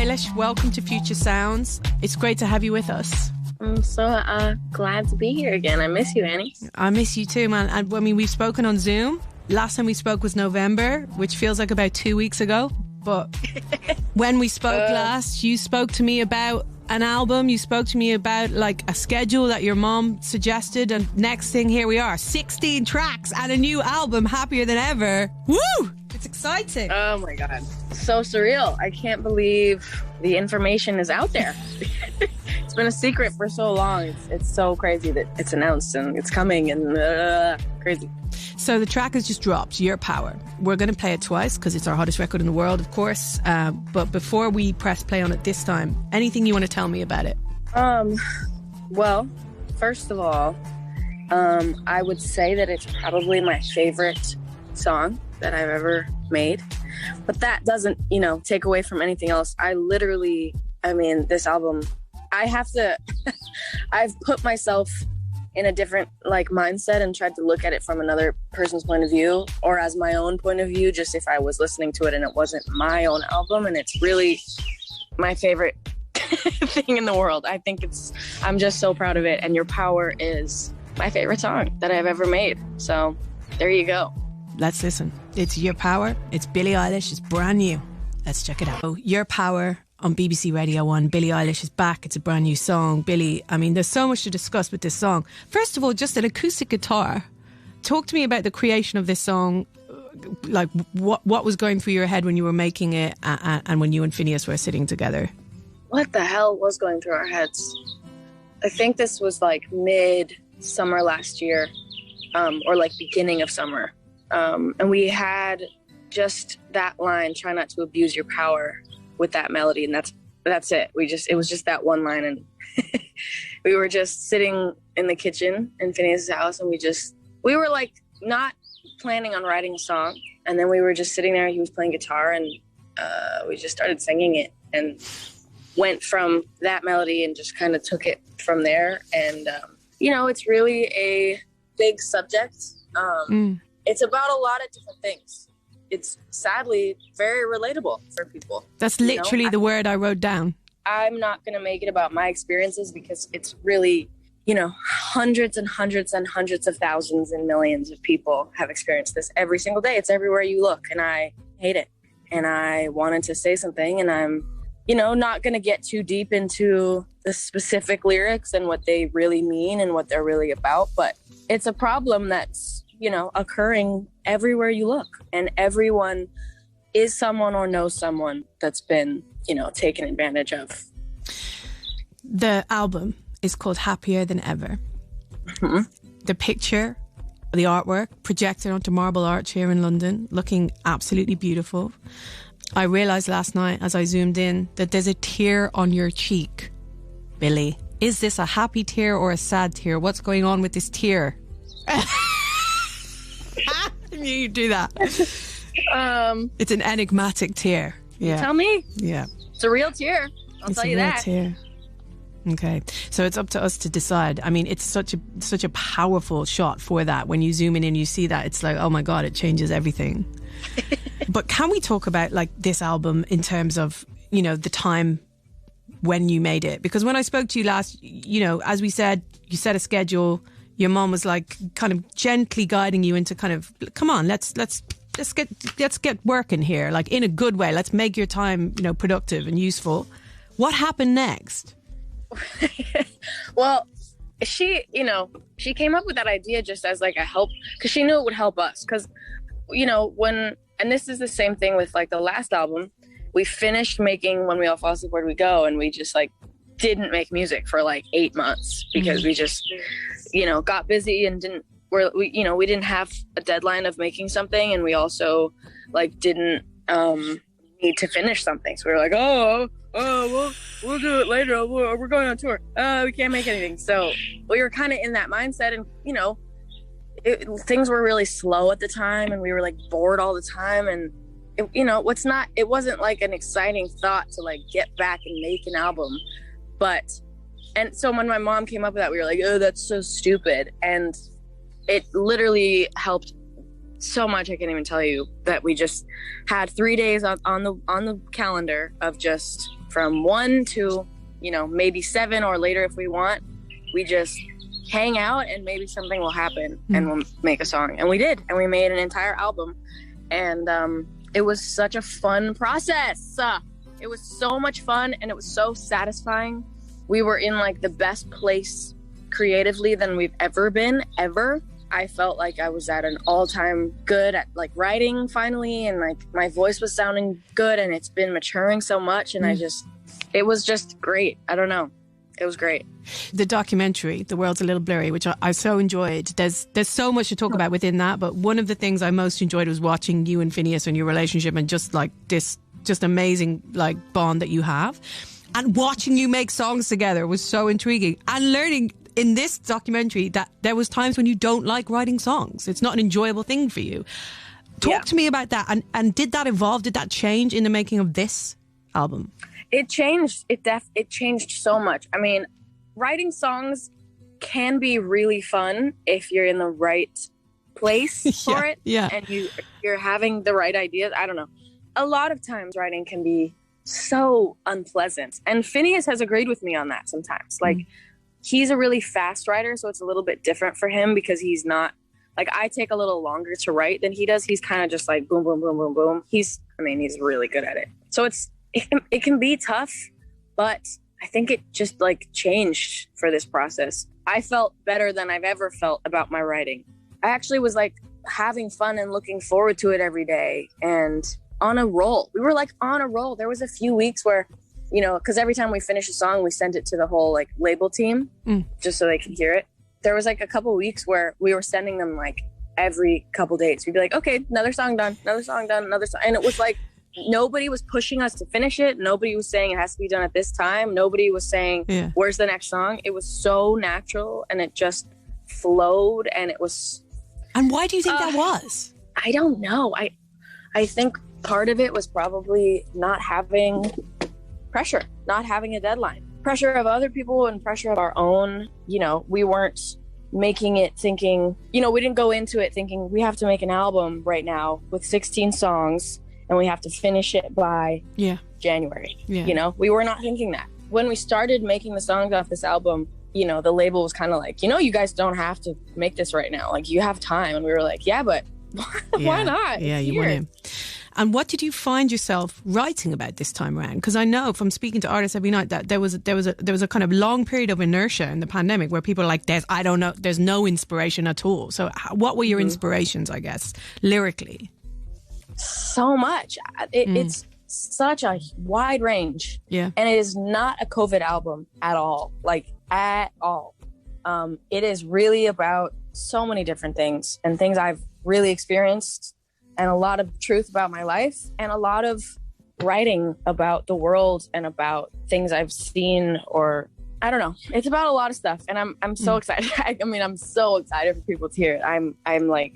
Eilish, welcome to Future Sounds. It's great to have you with us. I'm so glad to be here again. I miss you, Annie. I miss you too, man. And I mean, we've spoken on Zoom. Last time we spoke was November, which feels like about 2 weeks ago. But when we spoke last, you spoke to me about an album. You spoke to me about like a schedule that your mom suggested. And next thing, here we are. 16 tracks and a new album, Happier Than Ever. Woo! It's exciting. Oh my God. So surreal. I can't believe the information is out there. It's been a secret for so long. It's so crazy that it's announced and it's coming and crazy. So the track has just dropped, Your Power. We're going to play it twice because it's our hottest record in the world, of course. But before we press play on it this time, anything you want to tell me about it? Well, first of all, I would say that it's probably my favorite song that I've ever made. But that doesn't, take away from anything else. This album, I've put myself in a different mindset and tried to look at it from another person's point of view or as my own point of view, just if I was listening to it and it wasn't my own album. And it's really my favorite thing in the world. I'm just so proud of it. And Your Power is my favorite song that I've ever made. So there you go. Let's listen. It's Your Power. It's Billie Eilish. It's brand new. Let's check it out. So, Your Power on BBC Radio 1. Billie Eilish is back. It's a brand new song. Billie, there's so much to discuss with this song. First of all, just an acoustic guitar. Talk to me about the creation of this song. Like, what was going through your head when you were making it and when you and Phineas were sitting together? What the hell was going through our heads? I think this was mid-summer last year, or beginning of summer. And we had just that line, try not to abuse your power, with that melody, and that's it. It was just that one line, and we were just sitting in the kitchen in Phineas' house, and we were not planning on writing a song, and then we were just sitting there. He was playing guitar, and we just started singing it, and went from that melody and just kind of took it from there. And it's really a big subject. It's about a lot of different things. It's sadly very relatable for people. That's literally the word I wrote down. I'm not going to make it about my experiences because it's really, hundreds and hundreds and hundreds of thousands and millions of people have experienced this every single day. It's everywhere you look, and I hate it. And I wanted to say something, and I'm, not going to get too deep into the specific lyrics and what they really mean and what they're really about. But it's a problem that's, occurring everywhere you look, and everyone is someone or knows someone that's been, taken advantage of. The album is called Happier Than Ever. Mm-hmm. The picture, the artwork, projected onto Marble Arch here in London, looking absolutely beautiful. I realised last night as I zoomed in that there's a tear on your cheek, Billie. Is this a happy tear or a sad tear? What's going on with this tear? I knew you'd do that. It's an enigmatic tear. Yeah. Tell me? Yeah. It's a real tear. I'll tell you that. It's a real tear. Okay. So it's up to us to decide. It's such a powerful shot for that. When you zoom in and you see that, it's like, oh my God, it changes everything. But can we talk about this album in terms of, the time when you made it? Because when I spoke to you last, as we said, you set a schedule. Your mom was kind of gently guiding you into kind of, come on, let's get working here, in a good way. Let's make your time, productive and useful. What happened next? Well, she came up with that idea just as a help, because she knew it would help us. Because, and this is the same thing with the last album. We finished making When We All Fall Asleep, Where Do We Go? And we just didn't make music for 8 months because we just, got busy and we didn't have a deadline of making something, and we also didn't need to finish something. So we were we'll do it later. We're going on tour. We can't make anything. So we were kind of in that mindset, and things were really slow at the time, and we were bored all the time, and it wasn't an exciting thought to get back and make an album. And so when my mom came up with that, we were oh, that's so stupid. And it literally helped so much. I can't even tell you that we just had 3 days on the calendar of just from 1 to, you know, maybe 7 or later if we want. We just hang out and maybe something will happen and we'll make a song. And we did. And we made an entire album. And it was such a fun process. It was so much fun and it was so satisfying. We were in like the best place creatively than we've ever been, ever. I felt like I was at an all-time good at like writing finally, and like my voice was sounding good and it's been maturing so much, and it was just great. I don't know. It was great. The documentary, The World's a Little Blurry, which I so enjoyed. There's so much to talk about within that, but one of the things I most enjoyed was watching you and Phineas and your relationship, and just like this just amazing like bond that you have. And watching you make songs together was so intriguing, and learning in this documentary that there was times when you don't like writing songs. It's not an enjoyable thing for you. Talk to me about that. And did that evolve? Did that change in the making of this album? It changed. It changed so much. I mean, writing songs can be really fun if you're in the right place for it. Yeah. And you're having the right ideas. I don't know. A lot of times writing can be so unpleasant. And Phineas has agreed with me on that sometimes. Like, he's a really fast writer, so it's a little bit different for him because he's not, like, I take a little longer to write than he does. He's kind of just like boom, boom, boom, boom, boom. He's really good at it. So it can be tough, but I think it just like changed for this process. I felt better than I've ever felt about my writing. I actually was like having fun and looking forward to it every day and on a roll. We were like on a roll. There was a few weeks where, you know, because every time we finish a song, we sent it to the whole like label team just so they could hear it. There was like a couple weeks where we were sending them like every couple days. We'd be like, okay, another song done, another song done, another song. And it was like, nobody was pushing us to finish it. Nobody was saying it has to be done at this time. Nobody was saying, where's the next song? It was so natural and it just flowed, and it was. And why do you think that was? I don't know. I think part of it was probably not having pressure, not having a deadline, pressure of other people and pressure of our own. You know, we weren't making it thinking, you know, we didn't go into it thinking we have to make an album right now with 16 songs and we have to finish it by January. You know, we were not thinking that. When we started making the songs off this album, you know, the label was kind of like, you know, you guys don't have to make this right now. Like, you have time. And we were like, yeah, but why not? Yeah, you want to. And what did you find yourself writing about this time around? Because I know from speaking to artists every night that there was a kind of long period of inertia in the pandemic where people are like, there's no inspiration at all. So what were your inspirations, I guess, lyrically? So much. It's such a wide range. Yeah. And it is not a COVID album at all. Like, at all. It is really about so many different things and things I've really experienced, and a lot of truth about my life, and a lot of writing about the world and about things I've seen, or I don't know. It's about a lot of stuff, and I'm so excited. I mean, I'm so excited for people to hear it. I'm like,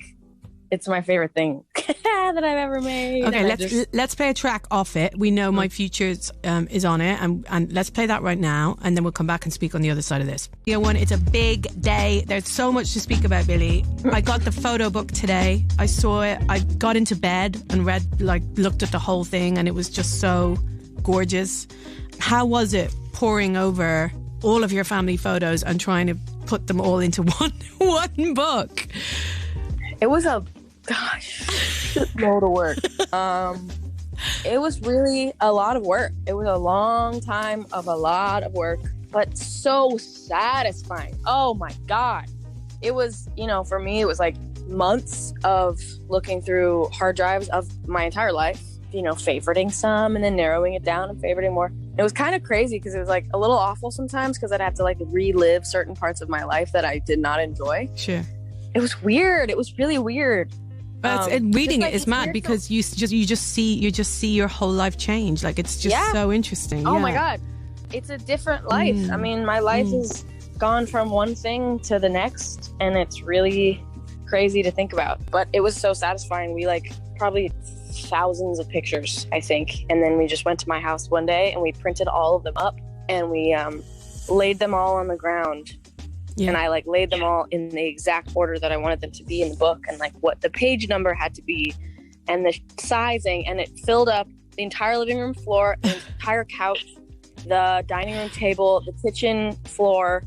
it's my favorite thing that I've ever made. Okay, let's play a track off it. We know My Futures is on it, and let's play that right now, and then we'll come back and speak on the other side of this. It's a big day. There's so much to speak about, Billie. I got the photo book today. I saw it. I got into bed and looked at the whole thing, and it was just so gorgeous. How was it poring over all of your family photos and trying to put them all into one book? It was a load of work. It was really a lot of work. It was a long time of a lot of work, but so satisfying. Oh my God. It was, you know, for me, it was like months of looking through hard drives of my entire life, you know, favoriting some and then narrowing it down and favoriting more. It was kind of crazy because it was like a little awful sometimes because I'd have to like relive certain parts of my life that I did not enjoy. Sure. It was weird. It was really weird. But reading it is mad because you just see your whole life change. Like, it's just so interesting. Oh my God. It's a different life. I mean, my life has gone from one thing to the next, and it's really crazy to think about. But it was so satisfying. We like probably thousands of pictures, I think. And then we just went to my house one day and we printed all of them up, and we laid them all on the ground And I like laid them all in the exact order that I wanted them to be in the book, and like what the page number had to be and the sizing. And it filled up the entire living room floor, the entire couch, the dining room table, the kitchen floor,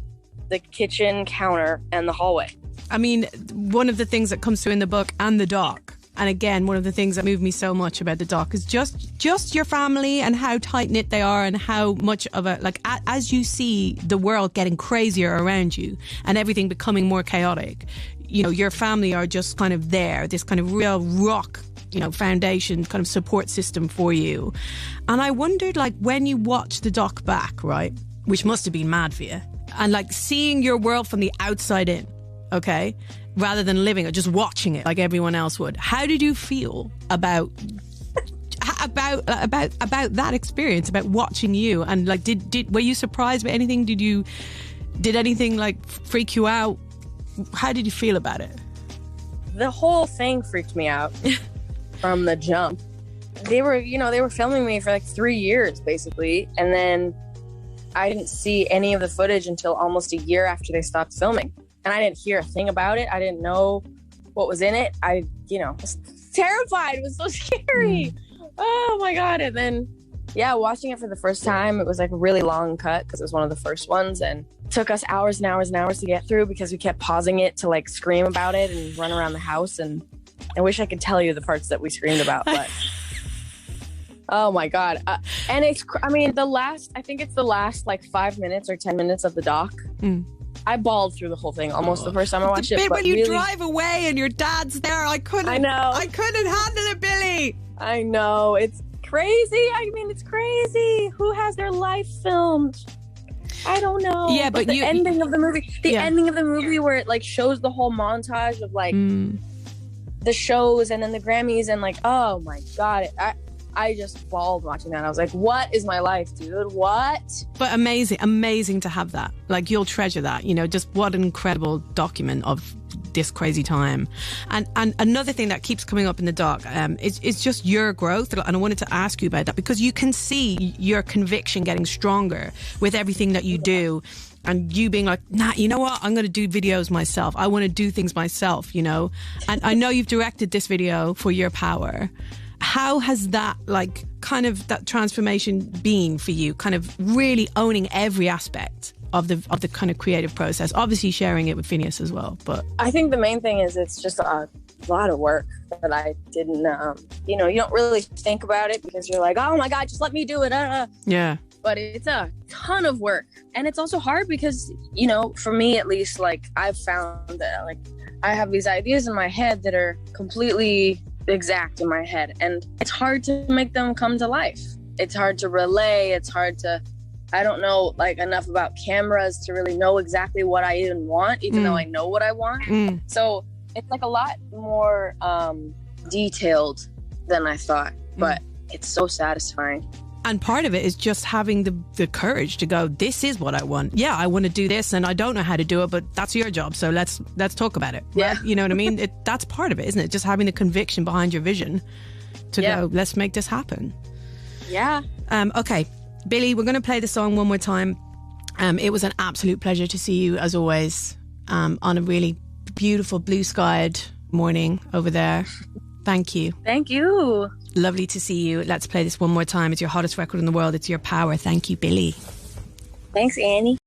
the kitchen counter, and the hallway. I mean, one of the things that comes through in the book and the doc, and again, one of the things that moved me so much about the doc is just your family and how tight-knit they are, and how much of a, like, as you see the world getting crazier around you and everything becoming more chaotic, you know, your family are just kind of there, this kind of real rock, you know, foundation, kind of support system for you. And I wondered, like, when you watch the doc back, right, which must have been mad for you, and like seeing your world from the outside in, okay, rather than living it, just watching it like everyone else would. How did you feel about that experience, about watching you? And like, were you surprised by anything? Did anything like freak you out? How did you feel about it? The whole thing freaked me out from the jump. They were filming me for like 3 years basically, and then I didn't see any of the footage until almost a year after they stopped filming. And I didn't hear a thing about it. I didn't know what was in it. I was terrified. It was so scary. Oh my God. And then, watching it for the first time, it was like a really long cut because it was one of the first ones. And it took us hours and hours and hours to get through because we kept pausing it to like scream about it and run around the house. And I wish I could tell you the parts that we screamed about, but... Oh my God. And it's, I mean, the last like 5 minutes or 10 minutes of the doc, I bawled through the whole thing almost the first time I watched it. The bit when you drive away and your dad's there, I couldn't handle it, Billie. I know. It's crazy. I mean, it's crazy. Who has their life filmed? I don't know. Yeah, but the ending of the movie where it like shows the whole montage of like the shows and then the Grammys and like, oh my God. I just bawled watching that. I was like, what is my life, dude? What? But amazing to have that. Like, you'll treasure that, you know, just what an incredible document of this crazy time. And another thing that keeps coming up in the doc is just your growth. And I wanted to ask you about that because you can see your conviction getting stronger with everything that you do. And you being like, nah, you know what? I'm going to do videos myself. I want to do things myself, you know? And I know you've directed this video for Your Power. How has that, like, kind of that transformation been for you, kind of really owning every aspect of the kind of creative process? Obviously sharing it with Phineas as well, but... I think the main thing is it's just a lot of work that I didn't, you don't really think about it because you're like, oh my God, just let me do it. Yeah. But it's a ton of work. And it's also hard because, for me at least, like, I've found that, like, I have these ideas in my head that are completely exact in my head, and it's hard to make them come to life. It's hard to relay. It's hard to, I don't know like enough about cameras to really know exactly what I even want, even though I know what I want. So it's like a lot more detailed than I thought, but it's so satisfying. And part of it is just having the courage to go, this is what I want. Yeah, I want to do this and I don't know how to do it, but that's your job. So let's talk about it. Yeah. Right? You know what I mean? That's part of it, isn't it? Just having the conviction behind your vision to go, let's make this happen. Yeah. Okay, Billie, we're going to play the song one more time. It was an absolute pleasure to see you as always on a really beautiful blue-skied morning over there. Thank you. Thank you. Lovely to see you. Let's play this one more time. It's your hottest record in the world. It's Your Power. Thank you, Billie. Thanks, Annie.